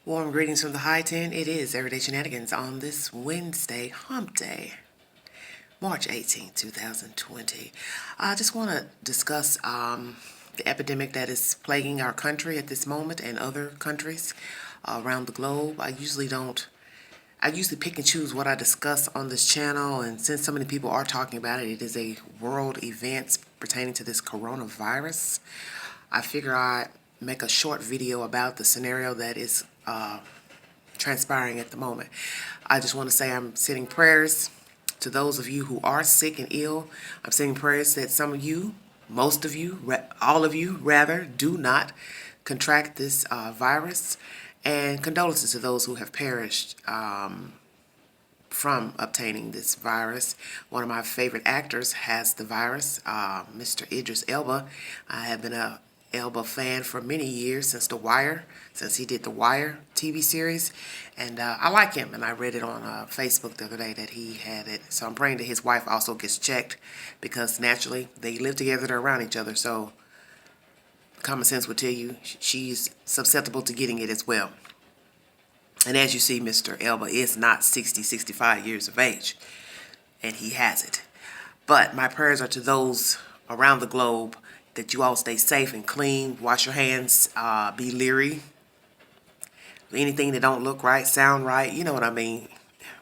Warm greetings from the high 10. It is Everyday Shenanigans on this Wednesday, Hump Day, March 2020. I just want to discuss the epidemic that is plaguing our country at this moment and other countries around the globe. I usually pick and choose what I discuss on this channel, and since so many people are talking about it, it is a world event pertaining to this coronavirus. I figure I'd make a short video about the scenario that is transpiring at the moment. I just want to say I'm sending prayers to those of you who are sick and ill. I'm sending prayers that some of you, most of you, all of you rather, do not contract this virus, and condolences to those who have perished from obtaining this virus. One of my favorite actors has the virus, Mr. Idris Elba. I have been a Elba fan for many years, since he did the Wire TV series, and I like him, and I read it on Facebook the other day that he had it. So I'm praying that his wife also gets checked, because naturally they live together, they're around each other, so common sense would tell you she's susceptible to getting it as well. And as you see, Mr. Elba is not 65 years of age, and he has it. But my prayers are to those around the globe that you all stay safe and clean, wash your hands, be leery. Anything that don't look right, sound right, you know what I mean.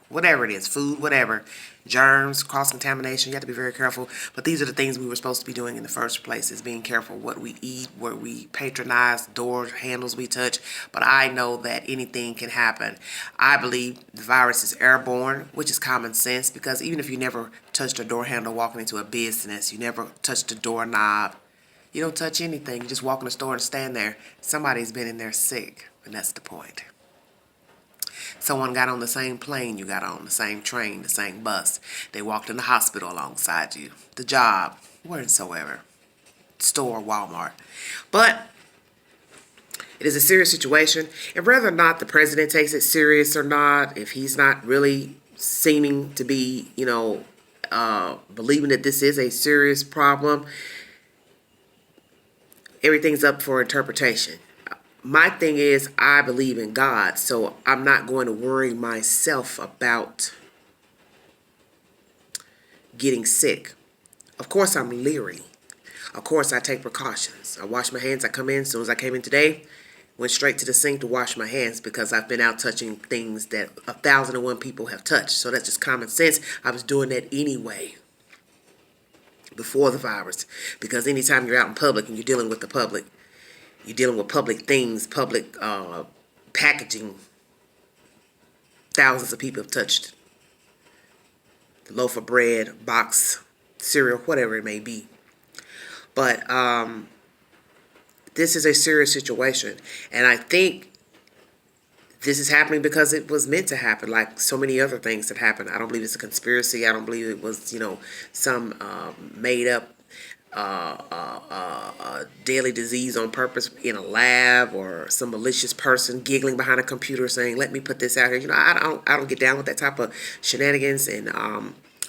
Whatever it is, food, whatever, germs, cross-contamination, you have to be very careful. But these are the things we were supposed to be doing in the first place, is being careful what we eat, what we patronize, door handles we touch. But I know that anything can happen. I believe the virus is airborne, which is common sense, because even if you never touched a door handle walking into a business, you never touched a doorknob, you don't touch anything, you just walk in the store and stand there, somebody's been in there sick, and that's the point. Someone got on the same plane you got on, the same train, the same bus. They walked in the hospital alongside you, the job, wheresoever, store, Walmart. But it is a serious situation, and whether or not the president takes it serious or not, if he's not really seeming to be, believing that this is a serious problem, everything's up for interpretation. My thing is, I believe in God, so I'm not going to worry myself about getting sick. Of course, I'm leery. Of course, I take precautions. I wash my hands. I come in. As soon as I came in today, went straight to the sink to wash my hands, because I've been out touching things that 1,001 people have touched. So that's just common sense. I was doing that anyway before the virus, because anytime you're out in public and you're dealing with the public, you're dealing with public things, public packaging. Thousands of people have touched the loaf of bread, box, cereal, whatever it may be. But this is a serious situation, and I think this is happening because it was meant to happen, like so many other things that happened. I don't believe it's a conspiracy. I don't believe it was, some made up deadly disease on purpose in a lab, or some malicious person giggling behind a computer saying, "Let me put this out here." I don't get down with that type of shenanigans and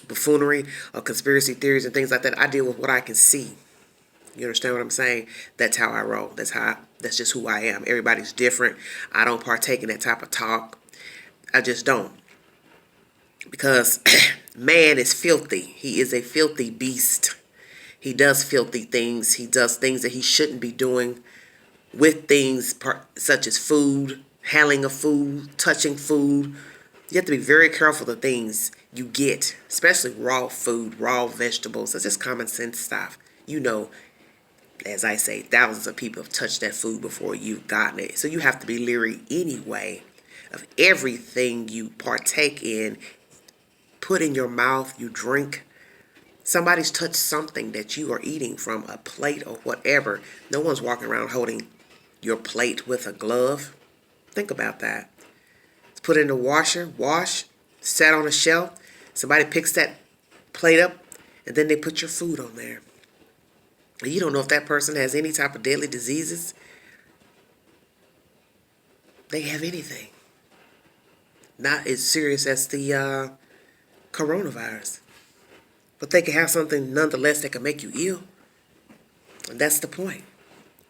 buffoonery or conspiracy theories and things like that. I deal with what I can see. You understand what I'm saying? That's how I roll. That's just who I am. Everybody's different. I don't partake in that type of talk. I just don't. Because man is filthy. He is a filthy beast. He does filthy things. He does things that he shouldn't be doing with things such as food, handling of food, touching food. You have to be very careful of the things you get, especially raw food, raw vegetables. That's just common sense stuff. As I say, thousands of people have touched that food before you've gotten it. So you have to be leery anyway of everything you partake in, put in your mouth, you drink. Somebody's touched something that you are eating from, a plate or whatever. No one's walking around holding your plate with a glove. Think about that. It's put in the washer, wash, sat on a shelf. Somebody picks that plate up, and then they put your food on there. And you don't know if that person has any type of deadly diseases. They have anything. Not as serious as the coronavirus. But they can have something nonetheless that can make you ill. And that's the point.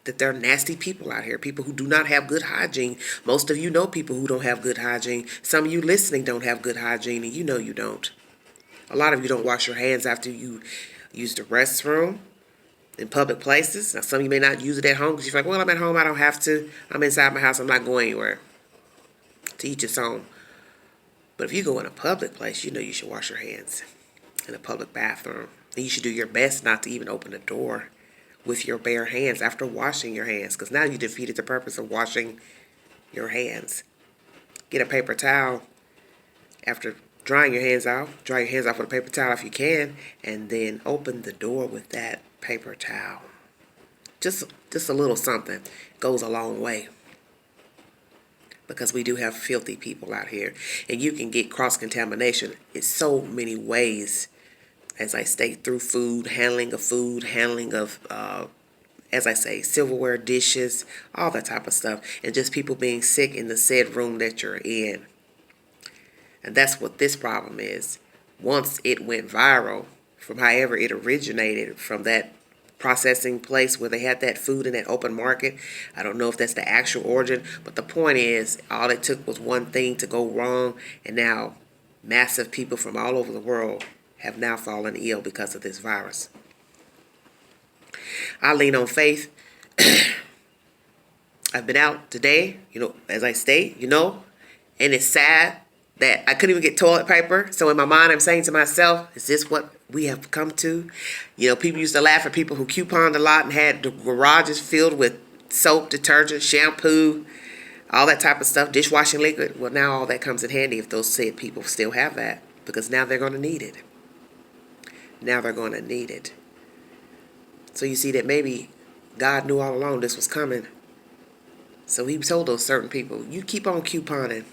that there are nasty people out here, people who do not have good hygiene. Most of you know people who don't have good hygiene. Some of you listening don't have good hygiene, and you know you don't. A lot of you don't wash your hands after you use the restroom in public places. Now, some of you may not use it at home because you're like, well, I'm at home, I don't have to. I'm inside my house, I'm not going anywhere. To each its own. But if you go in a public place, you know you should wash your hands in a public bathroom. And you should do your best not to even open the door with your bare hands after washing your hands, because now you defeated the purpose of washing your hands. Get a paper towel after drying your hands off. Dry your hands off with a paper towel if you can, and then open the door with that paper towel. Just a little something goes a long way, because we do have filthy people out here, and you can get cross-contamination in so many ways. As I state, through food, handling of, as I say, silverware, dishes, all that type of stuff, and just people being sick in the said room that you're in. And that's what this problem is. Once it went viral, from however it originated, from that processing place where they had that food in that open market, I don't know if that's the actual origin, but the point is, all it took was one thing to go wrong, and now massive people from all over the world have now fallen ill because of this virus. I lean on faith. I've been out today, as I state, and it's sad that I couldn't even get toilet paper. So in my mind, I'm saying to myself, is this what we have come to? People used to laugh at people who couponed a lot and had the garages filled with soap, detergent, shampoo, all that type of stuff, dishwashing liquid. Well, now all that comes in handy if those said people still have that, because now they're going to need it. Now they're going to need it. So you see that maybe God knew all along this was coming. So he told those certain people, you keep on couponing,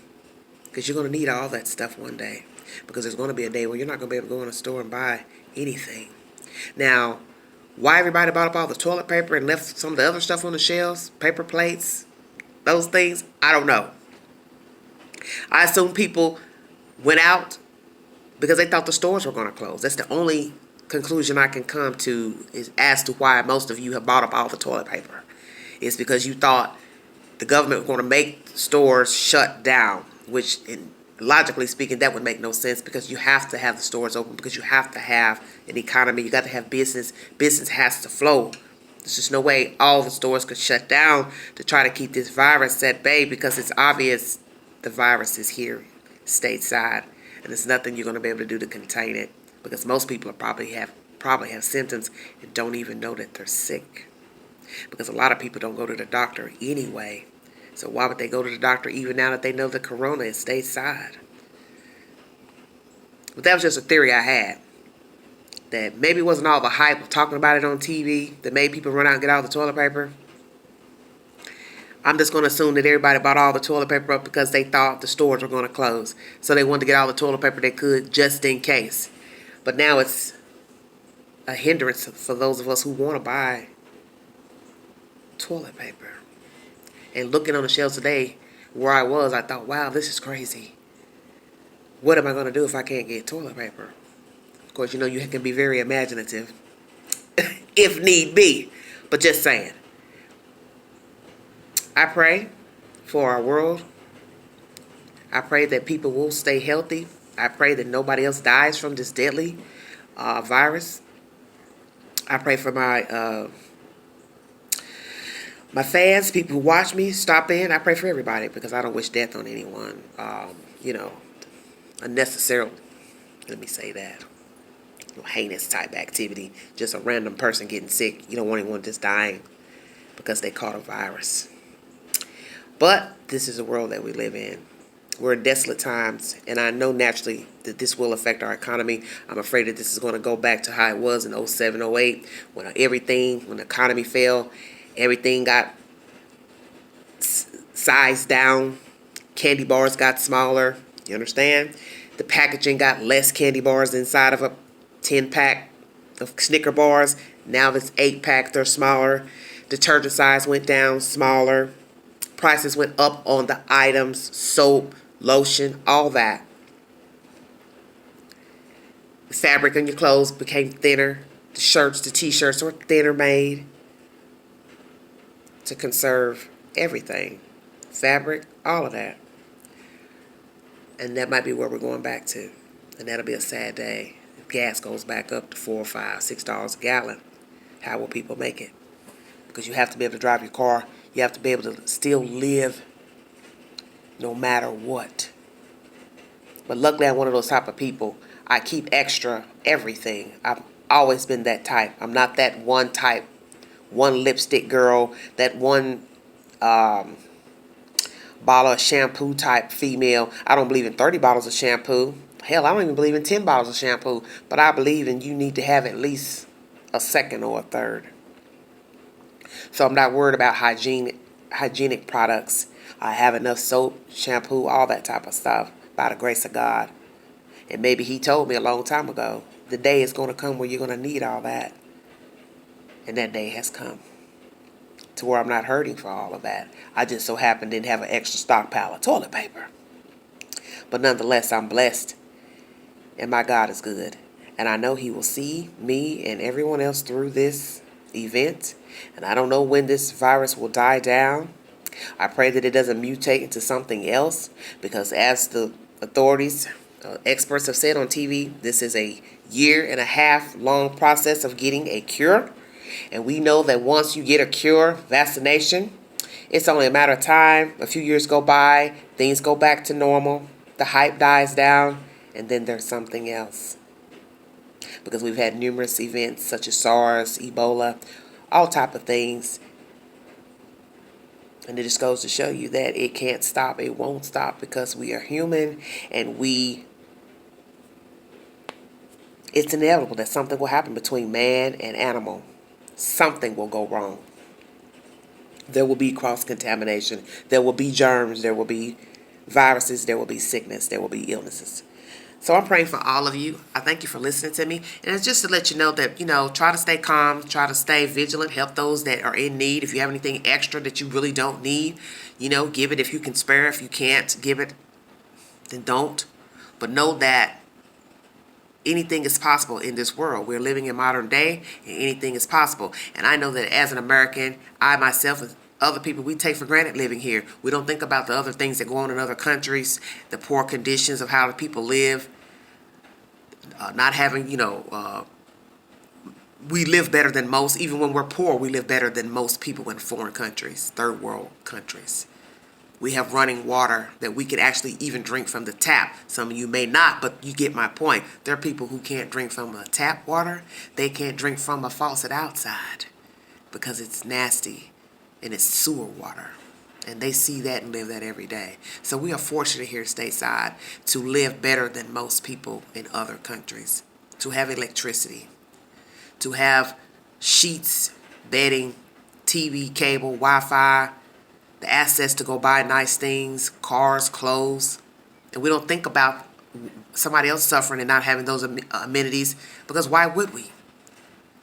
because you're going to need all that stuff one day. Because there's going to be a day where you're not going to be able to go in a store and buy anything. Now, why everybody bought up all the toilet paper and left some of the other stuff on the shelves, paper plates, those things, I don't know. I assume people went out because they thought the stores were going to close. That's the only conclusion I can come to, is as to why most of you have bought up all the toilet paper. It's because you thought the government was going to make stores shut down, which, logically speaking, that would make no sense, because you have to have the stores open, because you have to have an economy. You got to have business. Business has to flow. There's just no way all the stores could shut down to try to keep this virus at bay, because it's obvious the virus is here stateside. And there's nothing you're going to be able to do to contain it, because most people probably have symptoms and don't even know that they're sick. Because a lot of people don't go to the doctor anyway. So why would they go to the doctor even now that they know the corona is stateside? But that was just a theory I had. That maybe it wasn't all the hype of talking about it on TV that made people run out and get all the toilet paper. I'm just going to assume that everybody bought all the toilet paper up because they thought the stores were going to close. So they wanted to get all the toilet paper they could just in case. But now it's a hindrance for those of us who want to buy toilet paper. And looking on the shelves today where I was, I thought, wow, this is crazy. What am I going to do if I can't get toilet paper? Of course, you can be very imaginative if need be. But just saying. I pray for our world. I pray that people will stay healthy. I pray that nobody else dies from this deadly virus. I pray for my fans, people who watch me, stop in. I pray for everybody, because I don't wish death on anyone. Unnecessarily. Let me say that. Heinous type activity. Just a random person getting sick. You don't want anyone just dying because they caught a virus. But this is the world that we live in. We're in desolate times, and I know naturally that this will affect our economy. I'm afraid that this is going to go back to how it was in 07, 08, when the economy fell, everything got sized down. Candy bars got smaller. You understand? The packaging got less candy bars inside of a 10-pack of Snicker bars. Now it's 8-pack, they're smaller. Detergent size went down, smaller. Prices went up on the items, soap, lotion, all that. The fabric on your clothes became thinner. The shirts, the t-shirts were thinner made. to conserve everything, fabric, all of that. And that might be where we're going back to. And that'll be a sad day. If gas goes back up to $4, $5, $6 a gallon, how will people make it? Because you have to be able to drive your car. You have to be able to still live no matter what. But luckily, I'm one of those type of people. I keep extra everything. I've always been that type. I'm not that one type, one lipstick girl, that one bottle of shampoo type female. I don't believe in 30 bottles of shampoo. Hell, I don't even believe in 10 bottles of shampoo. But I believe in you need to have at least a second or a third. So I'm not worried about hygienic products. I have enough soap, shampoo, all that type of stuff by the grace of God. And maybe he told me a long time ago, the day is going to come where you're going to need all that. And that day has come. To where I'm not hurting for all of that. I just so happen didn't have an extra stockpile of toilet paper. But nonetheless, I'm blessed. And my God is good. And I know he will see me and everyone else through this event. And I don't know when this virus will die down. I pray that it doesn't mutate into something else. Because as the authorities, experts have said on TV, this is a 1.5 year long process of getting a cure. And we know that once you get a cure, vaccination, it's only a matter of time. A few years go by, things go back to normal, the hype dies down, and then there's something else. Because we've had numerous events such as SARS, Ebola, all type of things. And it just goes to show you that it can't stop, it won't stop, because we are human and it's inevitable that something will happen between man and animal. Something will go wrong. There will be cross-contamination. There will be germs. There will be viruses. There will be sickness. There will be illnesses. So I'm praying for all of you. I thank you for listening to me. And it's just to let you know that, try to stay calm. Try to stay vigilant. Help those that are in need. If you have anything extra that you really don't need, give it if you can spare. If you can't give it, then don't. But know that anything is possible in this world. We're living in modern day, and anything is possible. And I know that as an American, I myself and other people, we take for granted living here. We don't think about the other things that go on in other countries, the poor conditions of how the people live, not having, we live better than most. Even when we're poor, we live better than most people in foreign countries, third world countries. We have running water that we could actually even drink from the tap. Some of you may not, but you get my point. There are people who can't drink from a tap water. They can't drink from a faucet outside because it's nasty and it's sewer water. And they see that and live that every day. So we are fortunate here stateside to live better than most people in other countries. To have electricity. To have sheets, bedding, TV, cable, Wi-Fi, the access to go buy nice things, cars, clothes. And we don't think about somebody else suffering and not having those amenities, because why would we?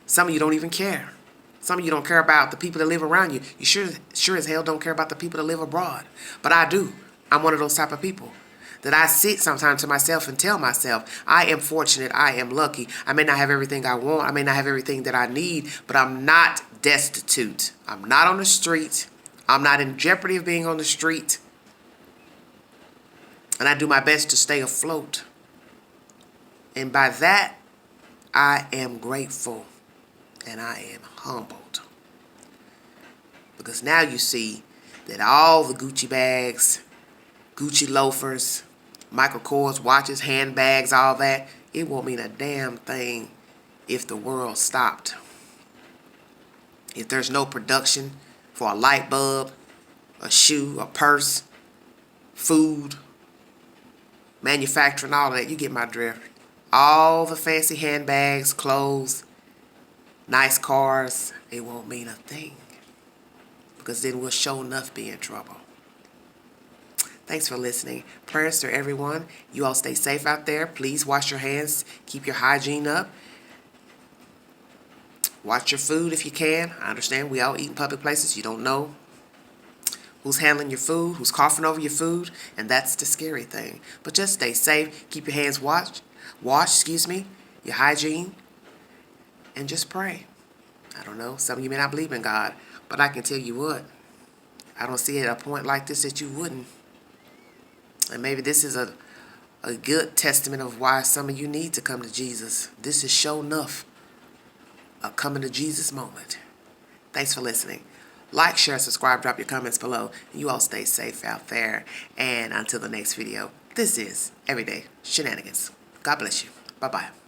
Some of you don't even care. Some of you don't care about the people that live around you. You sure as hell don't care about the people that live abroad. But I do. I'm one of those type of people that I sit sometimes to myself and tell myself, I am fortunate, I am lucky. I may not have everything I want, I may not have everything that I need, but I'm not destitute. I'm not on the street. I'm not in jeopardy of being on the street. And I do my best to stay afloat. And by that, I am grateful and I am humbled. Because now you see that all the Gucci bags, Gucci loafers, Michael Kors watches, handbags, all that, it won't mean a damn thing if the world stopped. If there's no production for a light bulb, a shoe, a purse, food, manufacturing, all of that, you get my drift. All the fancy handbags, clothes, nice cars, it won't mean a thing. Because then we'll sure enough be in trouble. Thanks for listening. Prayers to everyone. You all stay safe out there. Please wash your hands. Keep your hygiene up. Watch your food if you can. I understand we all eat in public places. You don't know who's handling your food, who's coughing over your food, and that's the scary thing. But just stay safe. Keep your hands washed, your hygiene, and just pray. I don't know. Some of you may not believe in God, But I can tell you what, I don't see at a point like this that you wouldn't. And maybe this is a good testament of why some of you need to come to Jesus. This is sure enough a coming to Jesus moment. Thanks for listening. Like, share, subscribe, drop your comments below. You all stay safe out there. And until the next video, this is Everyday Shenanigans. God bless you. Bye-bye.